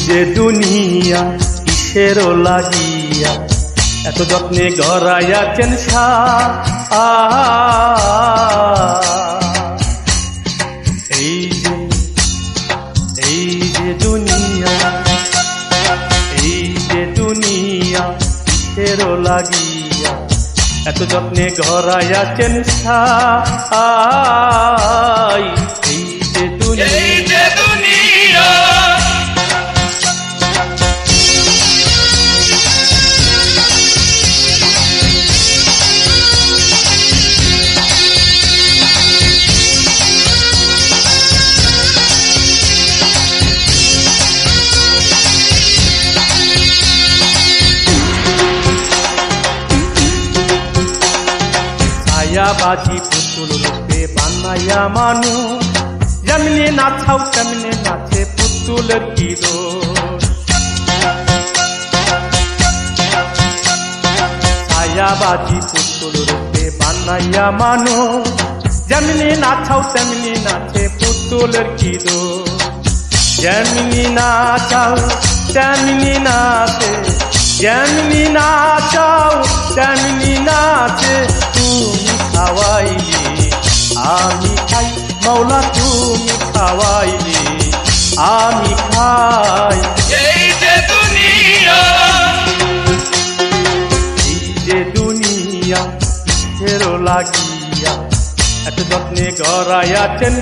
যে দুনিয়া কিসের লাগিয়া এত যত্নে গড়াইয়াছেন এই যে দুনিয়া কিসের লাগিয়া এত যত্নে গড়াইয়াছেন এই যে দুনিয়া বাজি পুতুল রূপে বানাইয়া মানুষ যেমনি নাচাও তেমনি নাচে পুতুলের কি দোষ ছায়াবাজি পুতুল রূপে বানাইয়া মানুষ যেমনি নাচাও তেমনি নাচে পুতুলের কি দোষ যেমনি নাচাও তেমনি নাচে যেমনি নাচাও তেমনি নাচে তুমি খাওয়াইলে আমি খাই মৌলা তুমি খাওয়াইলে আমি খাই এই যে দুনিয়া কিসের লাগিয়া এত যত্নে গড়াইয়াছেন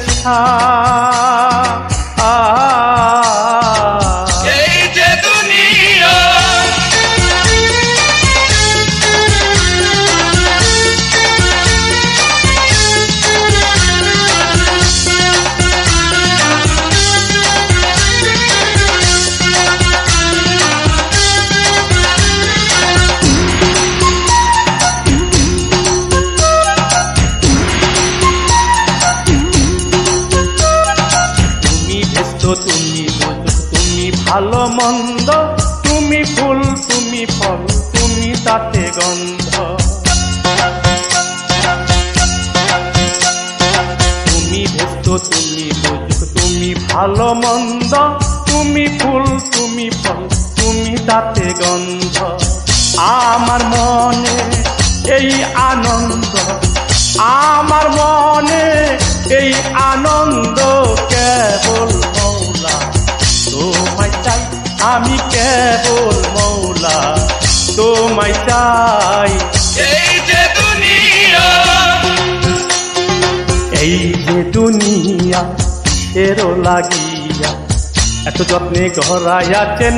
তুমি ভালো মন্দ তুমি ফুল তুমি ফল তুমি তাতে গন্ধ তুমি ভেস্ত তুমি বুঝুক তুমি ভালো মন্দ তুমি ফুল তুমি ফল তুমি তাতে গন্ধ আমার মনে এই আনন্দ আমার মনে এই আনন্দ কেবল মৌলা তোমায় চাই আমি কেবল মৌলা তোমায় চাই এই যে দুনিয়া কিসের লাগিয়া এত যত্নে গড়াইয়াছেন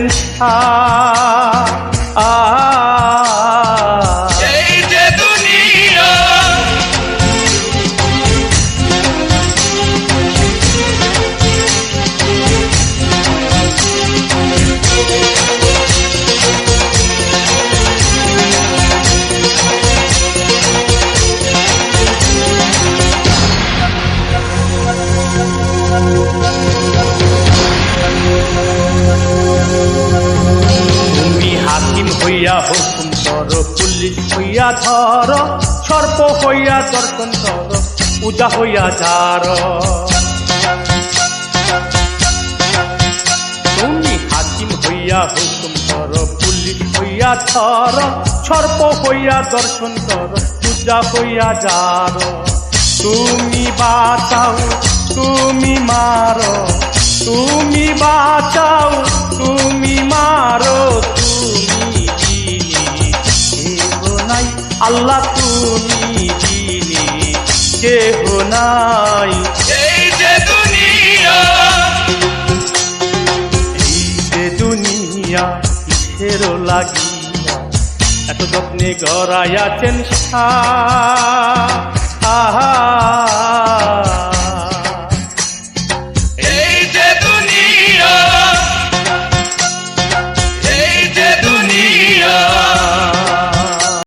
হইয়া হুকুম কর পুলিশ হইয়া ধর সর্প হইয়া দর্শন কর পূজা হইয়া যার তুমি হাকিম হইয়া হুকুম কর পুলিশ হইয়া ধর সর্প হইয়া দর্শন কর পূজা হইয়া যার তুমি বাঁচাও তুমি মারো তুমি বাঁচাও তুমি মারো আল্লাহ তুমি দিনে কেহ নাই এই যে দুনিয়া কিসের লাগিয়া এত যত্নে গড়াইয়াছেন